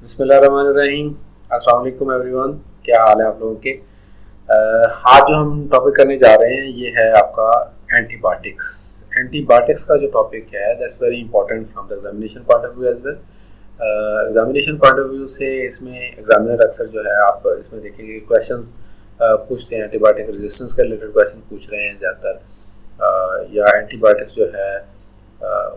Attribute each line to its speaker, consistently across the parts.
Speaker 1: बिस्मिल्लाहिर्रहमानिर्रहीम। अस्सलाम वालेकुम एवरीवन। क्या हाल है आप लोगों के? आज जो हम टॉपिक करने जा रहे हैं ये है आपका एंटीबायोटिक्स। एंटीबायोटिक्स का जो टॉपिक है that's very important from the examination point of view as well. Examination point of view से इसमें एग्जामिनर अक्सर जो है आप इसमें देखेंगे क्वेश्चंस पूछते हैं, एंटीबायोटिक रेजिस्टेंस के रिलेटेड क्वेश्चन पूछ रहे हैं ज़्यादातर, या एंटीबायोटिक्स जो है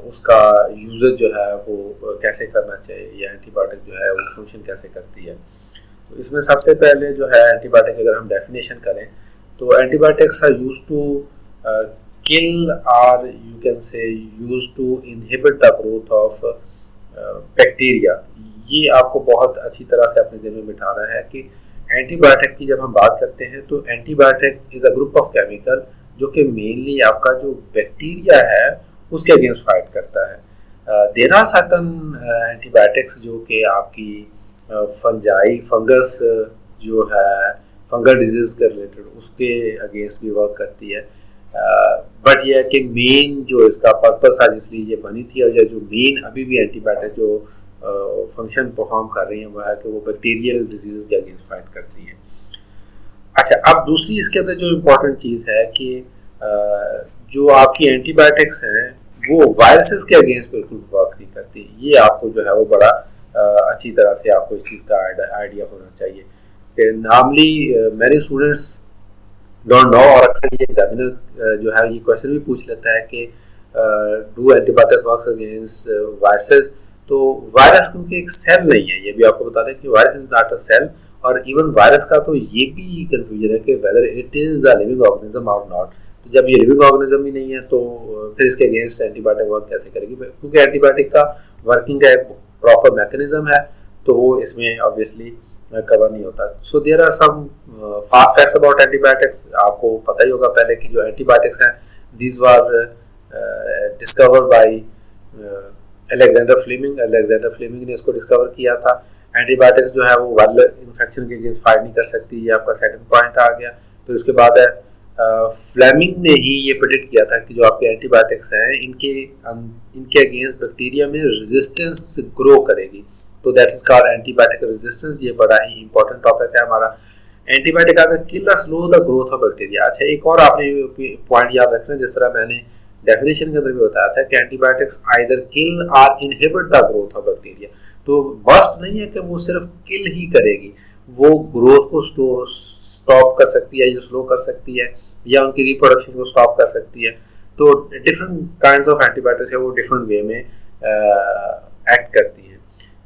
Speaker 1: उसका यूज़र जो है वो कैसे करना चाहिए, या एंटीबायोटिक जो है वो फंक्शन कैसे करती है। तो इसमें सबसे पहले जो है एंटीबायोटिक अगर हम डेफिनेशन करें तो antibiotics are used to kill और you can say used to inhibit the growth of bacteria. ये आपको बहुत अच्छी तरह से अपने जहन में बिठाना है कि एंटीबायोटिक की जब हम बात करते हैं तो antibiotic is a group of chemical जो कि मेनली आपका जो बैक्टीरिया है उसके अगेंस्ट फाइट करता है। देयर आर सर्टन एंटीबायोटिक्स जो कि आपकी फंजाई फंगस जो है फंगल डिजीज के रिलेटेड उसके अगेंस्ट भी वर्क करती है। बट यह है कि मेन जो इसका पर्पस है जिसलिए ये बनी थी और जो मेन अभी भी एंटीबायोटिक जो फंक्शन परफॉर्म कर रही है वो है कि वो बैक्टीरियल डिजीज के अगेंस्ट फाइट करती है। अच्छा, अब दूसरी इसके अंदर जो इम्पोर्टेंट चीज़ है कि जो आपकी एंटीबायोटिक्स हैं वो वायरसेस के अगेंस्ट बिल्कुल वर्क नहीं करती। ये आपको जो है वो बड़ा अच्छी तरह से आपको इस चीज़ का आइडिया होना चाहिए कि नॉर्मली मेरे स्टूडेंट्स डोंट नो, और अक्सर ये एग्जामिनर जो है ये क्वेश्चन भी पूछ लेता है कि do antibiotic works against viruses. तो वायरस क्योंकि एक सेल नहीं है, ये भी आपको बता दें कि virus is not a cell. और इवन वायरस का तो ये भी कंफ्यूजन है कि whether it is a living organism और नॉट। तो जब ये लिविंग ऑर्गेनिज्म ही नहीं है तो फिर इसके अगेंस्ट एंटीबायोटिक वर्क कैसे करेगी, क्योंकि एंटीबायोटिक का वर्किंग का एक प्रॉपर मैकेनिज्म है तो वो इसमें ऑब्वियसली कवर नहीं होता। So there are some fast facts about antibiotics. आपको पता ही होगा पहले की जो एंटीबायोटिक्स हैं these were discovered by Alexander Fleming. Alexander Fleming ने इसको डिस्कवर किया था। एंटीबायोटिक्स जो है वो वायरल इन्फेक्शन के अगेंस्ट फाइट नहीं कर सकती, ये आपका सेकंड पॉइंट आ गया। फिर उसके बाद है फ्लेमिंग ने ही ये प्रेडिक्ट किया था कि जो आपके एंटीबायोटिक्स हैं इनके अगेंस्ट बैक्टीरिया में रेजिस्टेंस ग्रो करेगी, तो that is called antibiotic resistance. ये बड़ा ही इंपॉर्टेंट टॉपिक है हमारा। एंटीबायोटिक आगे kill slow the growth of bacteria. अच्छा, एक और आपने पॉइंट याद रखना, जिस तरह मैंने डेफिनेशन के अंदर भी बताया था कि एंटीबायोटिक्स आइदर किल और inhibit the growth of bacteria. तो मस्ट नहीं है कि वो सिर्फ किल ही करेगी, वो ग्रोथ को स्टॉप कर सकती है या स्लो कर सकती है या उनकी रिप्रोडक्शन को स्टॉप कर सकती है। तो डिफरेंट काइंड्स ऑफ एंटीबायोटिक्स है वो डिफरेंट वे में एक्ट करती हैं।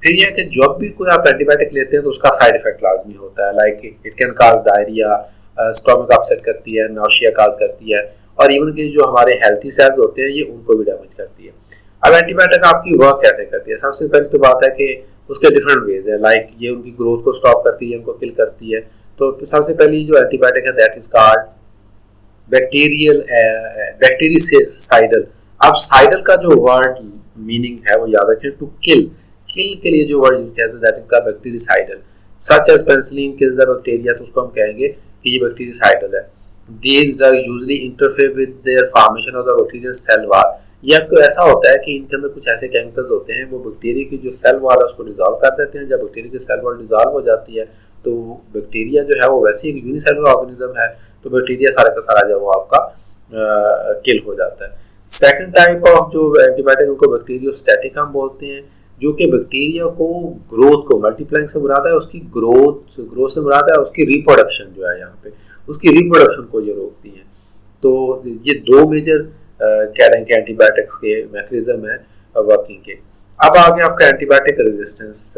Speaker 1: फिर यह कि जब भी कोई आप एंटीबायोटिक लेते हैं तो उसका साइड इफेक्ट लाजमी होता है, like it can cause diarrhoea, stomach upset करती है, नाउशिया काज करती है, और इवन कि जो हमारे हेल्थी सेल्स होते हैं ये उनको भी डैमेज करती है। अब एंटीबायोटिक आपकी वर्क कैसे करती है? सबसे पहले तो बात है कि उसके डिफरेंट वेज है, लाइक ये उनकी ग्रोथ को स्टॉप करती है, उनको किल करती है। तो सबसे पहली जो एंटीबायोटिक है दैट इज कॉल्ड बैक्टीरिसाइडल। अब साइडल का जो वर्ड मीनिंग है वो याद रखें, टू किल। किल के लिए जो वर्ड यूज किया दैट इज का bactericidal. Such as penicillin kills the bacteria, तो उसको हम कहेंगे कि ये बैक्टीरिसाइडल है। These drugs usually interfere with their formation of the bacterial cell wall। या तो ऐसा होता है कि इनके अंदर कुछ ऐसे केमिकल्स होते हैं वो बैक्टीरिया की जो सेल वॉल है उसको डिजोल्व कर देते हैं। जब बैक्टीरिया की सेल वॉल डिजोल्व हो जाती है तो बैक्टीरिया जो है वो वैसे एक यूनिसेलुलर ऑर्गेनिज्म है, तो बैक्टीरिया सारा का सारा जो वो आपका किल हो जाता है। सेकंड टाइप ऑफ जो एंटीबायोटिक उनको बैक्टीरियोस्टैटिक हम बोलते हैं, जो कि बैक्टीरिया को ग्रोथ को मल्टीप्लाइंग से मुराद है, उसकी ग्रोथ से मुराद है उसकी रिप्रोडक्शन जो है यहाँ पे उसकी रिप्रोडक्शन को ये रोकती हैं। तो ये दो मेजर कह रहे हैं कि एंटीबायोटिक्स के मैकेनिज्म है वर्किंग के। अब आगे आपका एंटीबायोटिक रेजिस्टेंस।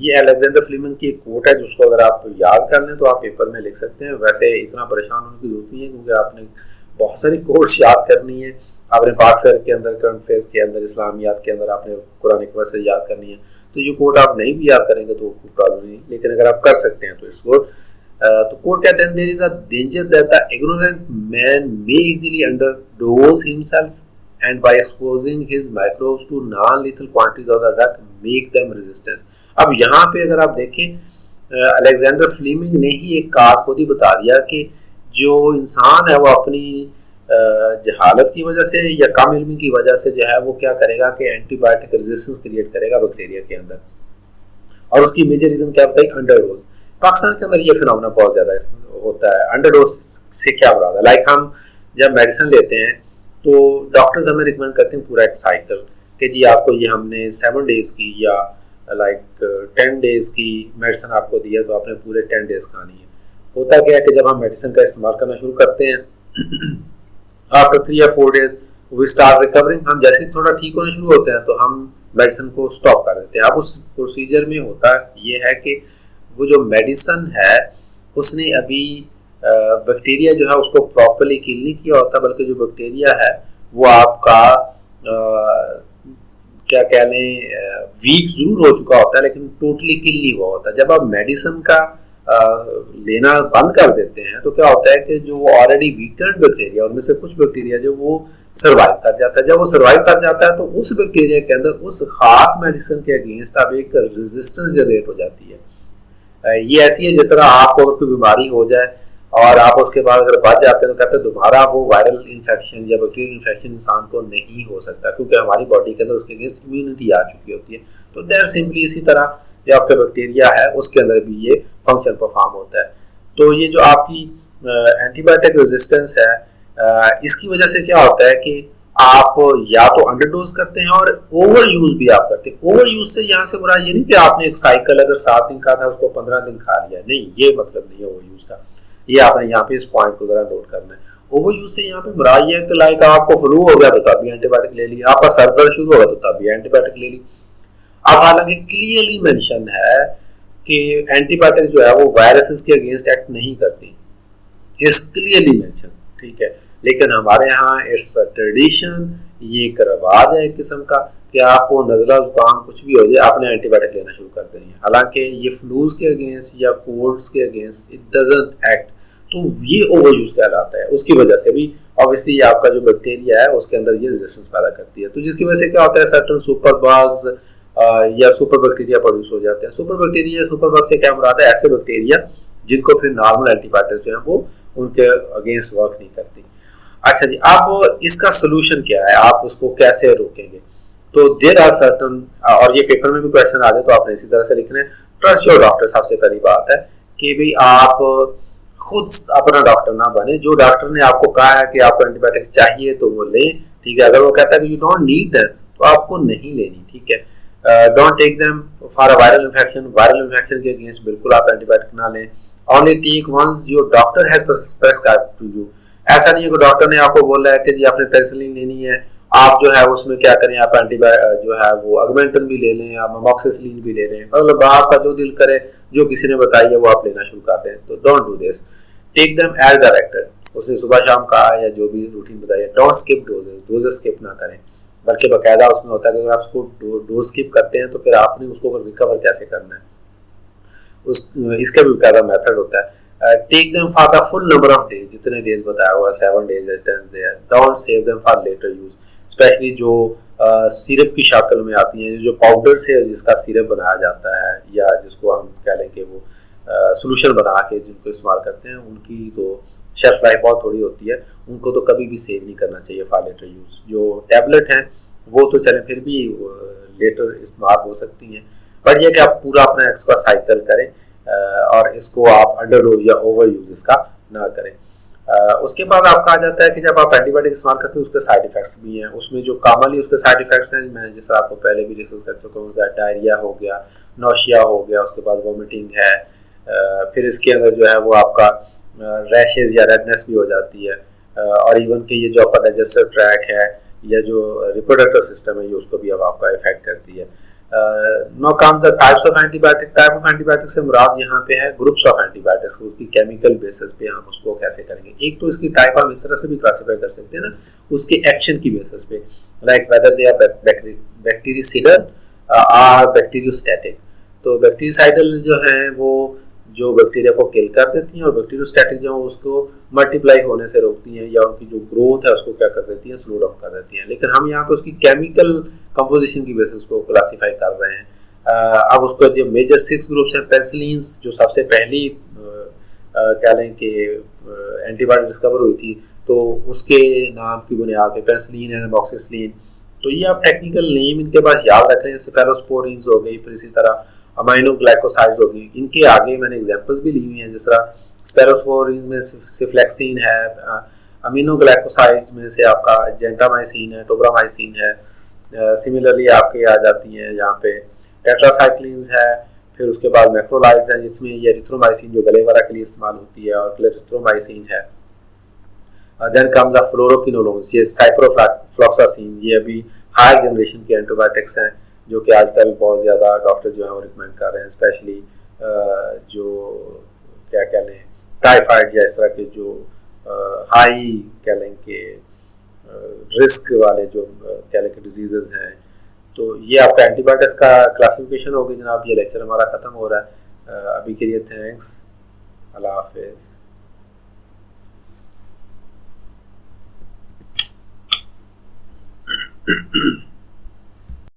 Speaker 1: ये अलेक्जेंडर फ्लेमिंग की एक कोट है जिसको अगर आप याद कर लें तो आप पेपर में लिख सकते हैं। वैसे इतना परेशान होने की जरूरत नहीं है क्योंकि आपने बहुत सारी कोट्स याद करनी है। आपने पार्ट फेयर के अंदर, करंट फेयर के अंदर, इस्लामियात के अंदर आपने कुरान वर्सेस याद करनी है। तो ये कोट आप नहीं भी याद करेंगे तो कोई प्रॉब्लम नहीं, लेकिन अगर आप कर सकते हैं तो इसको तो कोट कहते हैं there is a danger that the ignorant man may easily underdose himself and by exposing his microbes to non lethal quantities of the drug make them resistance. अब यहाँ पे अगर आप देखें अलेक्जेंडर फ्लेमिंग ने ही एक काज खुद ही बता दिया कि जो इंसान है वो अपनी जहालत की वजह से या कम इल्मी की वजह से जो है वो क्या करेगा कि एंटीबायोटिक रेजिस्टेंस क्रिएट करेगा बैक्टीरिया के अंदर। और उसकी मेजर रीजन क्या बताई, अंडरडोज। पाकिस्तान के अंदर ये फिनोमेना बहुत ज्यादा होता है। अंडरडोज से क्या मुराद है, लाइक हम जब मेडिसिन लेते हैं तो डॉक्टर्स हमें रिकमेंड करते हैं पूरा एक साइकिल कि जी आपको ये हमने 7 डेज की या लाइक 10 डेज की मेडिसिन आपको दी है तो आपने पूरे 10 डेज खानी है। होता क्या है कि जब हम मेडिसिन का इस्तेमाल करना शुरू करते हैं आफ्टर 3 या 4 डेज वी स्टार्ट रिकवरिंग, हम जैसे थोड़ा ठीक होने शुरू होते हैं तो हम मेडिसिन को स्टॉप कर देते हैं। अब उस प्रोसीजर में होता ये है कि वो जो मेडिसिन है उसने अभी बैक्टीरिया जो है उसको प्रॉपर्ली किल नहीं किया होता, बल्कि जो बैक्टीरिया है वो आपका क्या कह लें वीक जरूर हो चुका होता है लेकिन टोटली किल नहीं हुआ होता। जब आप मेडिसिन का लेना बंद कर देते हैं तो क्या होता है कि जो ऑलरेडी वीकेंड बैक्टीरिया, उनमें से कुछ बैक्टीरिया जो वो सर्वाइव कर जाता है। जब वो सर्वाइव कर जाता है तो उस बैक्टीरिया के अंदर उस खास मेडिसिन के अगेंस्ट अब एक रेजिस्टेंस जनरेट हो जाती है। ये ऐसी है जिस तरह आपको अगर कोई बीमारी हो जाए और आप उसके बाद अगर बच जाते हैं तो कहते हैं दोबारा वो वायरल इन्फेक्शन या बैक्टीरियल इन्फेक्शन इंसान को नहीं हो सकता, क्योंकि हमारी बॉडी के अंदर उसके अगेंस्ट इम्यूनिटी आ चुकी होती है। तो दैट सिंपली इसी तरह जो आपका बैक्टीरिया है उसके अंदर भी ये फंक्शन परफॉर्म होता है। तो ये जो आपकी एंटीबायोटिक रेजिस्टेंस है इसकी वजह से क्या होता है कि आप या तो अंडरडोज करते हैं और ओवर यूज भी आप करते हैं। ओवर यूज से यहाँ से बुरा ये नहीं कि आपने एक साइकिल अगर 7 दिन का था उसको 15 दिन खा लिया, नहीं, ये मतलब नहीं है ओवर यूज का। ये आपने यहाँ पे इस पॉइंट को जरा नोट करना है। ओवर यूज से यहाँ पे बुरा ये है कि लाइक आपको फ्लू हो गया तो तब भी एंटीबायोटिक ले ली, आपका सर दर्द शुरू होगा तो तब भी एंटीबायोटिक ले ली। अब हालांकि क्लियरली मेंशन है कि एंटीबायोटिक जो है वो वायरसेस के अगेंस्ट एक्ट नहीं करती, इट्स क्लियरली मेंशन, ठीक है। लेकिन हमारे यहाँ इट्स ट्रेडिशन, ये एक रवाज है एक किस्म का कि आपको नज़ला जुकाम कुछ भी हो जाए आपने एंटीबायोटिक लेना शुरू कर देनी है। हालांकि ये फ्लूज के अगेंस्ट या कोल्ड्स के अगेंस्ट इट डजंट एक्ट, तो ये ओवर यूज कहलाता है। उसकी वजह से भी ऑब्वियसली आपका जो बैक्टीरिया है उसके अंदर ये रेजिस्टेंस पैदा करती है, तो जिसकी वजह से क्या होता है सर्टेन सुपर बग्स या सुपर बैक्टीरिया प्रोड्यूस हो जाते हैं। सुपर बैक्टीरिया, सुपर बग से क्या मुराद है, ऐसे बैक्टीरिया जिनको फिर नॉर्मल एंटीबायोटिक जो है वो उनके अगेंस्ट वर्क नहीं करती। अच्छा जी, अब इसका सोल्यूशन क्या है, आप उसको कैसे रोकेंगे? तो देयर आर सर्टन, और ये पेपर में भी क्वेश्चन आ जाए तो आपने इसी तरह से लिखना है, ट्रस्ट योर डॉक्टर। सबसे पहली बात है कि भाई आप खुद अपना डॉक्टर ना बने। जो डॉक्टर ने आपको कहा है कि आपको एंटीबायोटिक चाहिए तो वो लें, ठीक है। अगर वो कहता है कि यू डोंट नीड दैट तो आपको नहीं लेनी, ठीक है। Don't take them for a viral infection. Viral infection के अगेंस्ट बिल्कुल आप एंटीबायोटिक ना लें। Only take once your doctor has prescribed to you. ऐसा नहीं है कि डॉक्टर ने आपको बोला है कि जी आपने पेनिसिलिन लेनी है, आप जो है उसमें क्या करें, आप एंटीबायोटिक जो है वो ऑगमेंटन भी ले लें, आप अमोक्सिसिलिन भी ले लें, मतलब आपका जो दिल करे जो किसी ने बताई है वो आप लेना शुरू कर दें। तो don't do this, take them as directed. उसने सुबह शाम कहा या जो भी रूटीन बताई है, don't skip doses, doses skip ना करें, बल्कि बाकायदा उसमें होता है कि अगर आप उसको डोज स्किप करते हैं तो फिर आपने उसको रिकवर कैसे करना है, इसका भी बाकायदा मेथड होता है। Take them for the full number of days, जितने डेज बताया हुआ 7 डेज या 10 days. Don't save them for later use, specially जो सिरप की शक्ल में आती हैं, जो पाउडर से जिसका सिरप बनाया जाता है या जिसको हम कह लें कि वो सोल्यूशन बना के जिनको इस्तेमाल करते हैं, उनकी तो शेल्फ लाइफ बहुत थोड़ी होती है, उनको तो कभी भी सेव नहीं करना चाहिए फॉर लेटर यूज। जो टैबलेट हैं वो तो चले फिर भी लेटर इस्तेमाल हो सकती हैं, बट ये कि आप पूरा अपना इसका साइकिल करें और इसको आप अंडरडोज या ओवर यूज इसका ना करें। उसके बाद आपका आ जाता है कि जब आप एंटीबायोटिक इस्तेमाल करते हैं उसके साइड इफेक्ट्स भी हैं। उसमें जो कॉमनली उसके साइड इफेक्ट्स हैं, मैंने जैसे आपको पहले भी डिस्कस कर चुका हूँ, डायरिया हो गया, नौशिया हो गया, उसके बाद वोमिटिंग है, फिर इसके अंदर जो है वो आपका रैशेज या रेडनेस भी हो जाती है, और इवन कि ये जो आपका डाइजेस्टिव ट्रैक है या जो रिप्रोडक्टिव सिस्टम है ये उसको भी अब आपका इफेक्ट करती है। Now come the types of antibiotic. Type of antibiotic से मुराद यहाँ पे है ग्रुप्स ऑफ एंटीबायोटिक्स, उसकी केमिकल बेसिस पे हम उसको कैसे करेंगे। एक तो इसकी टाइप हम इस तरह से भी क्लासिफाई कर सकते हैं ना, उसके एक्शन की बेसिस पे, like whether they are bactericidal और बैक्टीरियोस्टैटिक। तो बैक्टीरियासाइडल जो है वो जो बैक्टीरिया को किल कर देती हैं, और बैक्टीरियोस्टैटिक जो है उसको मल्टीप्लाई होने से रोकती हैं या उनकी जो ग्रोथ है उसको क्या कर देती हैं, स्लो डाउन कर देती हैं। लेकिन हम यहाँ पे उसकी केमिकल कंपोजिशन की बेसिस को क्लासीफाई कर रहे हैं। अब उसका जो मेजर 6 ग्रुप्स हैं, पेनिसिलिन जो सबसे पहली कह लें कि एंटीबायोटिक डिस्कवर हुई थी, तो उसके नाम की बुनियाद पे पेनिसिलिन एंड अमोक्सिसिलिन। तो ये आप टेक्निकल नेम इनके पास याद रख लें, सेफेलोस्पोरिन हो गई, फिर इसी तरह अमाइनो ग्लाइकोसाइड्स होगी, इनके आगे मैंने एग्जांपल्स भी ली हुई हैं, जिस तरह स्पेरोस्पोरिन में सिफ्लेक्सिन है, अमीनो ग्लाइकोसाइड्स में से आपका जेंटामाइसिन है, टोब्रामाइसिन है, सिमिलरली आपके आ जाती हैं यहाँ पे टेट्रासाइक्लिन्स है, फिर उसके बाद मैक्रोलाइड्स हैं जिसमें ये एरिथ्रोमाइसिन जो गले वगैरह के लिए इस्तेमाल होती है और क्लेरिथ्रोमाइसिन है। देन कम्स द फ्लोरोकिनोलोन्स, ये साइप्रोफ्लॉक्सासिन, ये अभी हायर जनरेशन के एंटीबायोटिक्स हैं जो कि आजकल बहुत ज़्यादा डॉक्टर जो है वो रिकमेंड कर रहे हैं, स्पेशली जो क्या कह लें टाइफाइड या इस तरह के जो हाई कह लें कि रिस्क वाले जो कह लें कि डिजीज़ हैं। तो ये आपका एंटीबायोटिक्स का क्लासिफिकेशन होगी जनाब। ये लेक्चर हमारा ख़त्म हो रहा है, अभी के लिए थैंक्स, अल्लाह हाफिज़।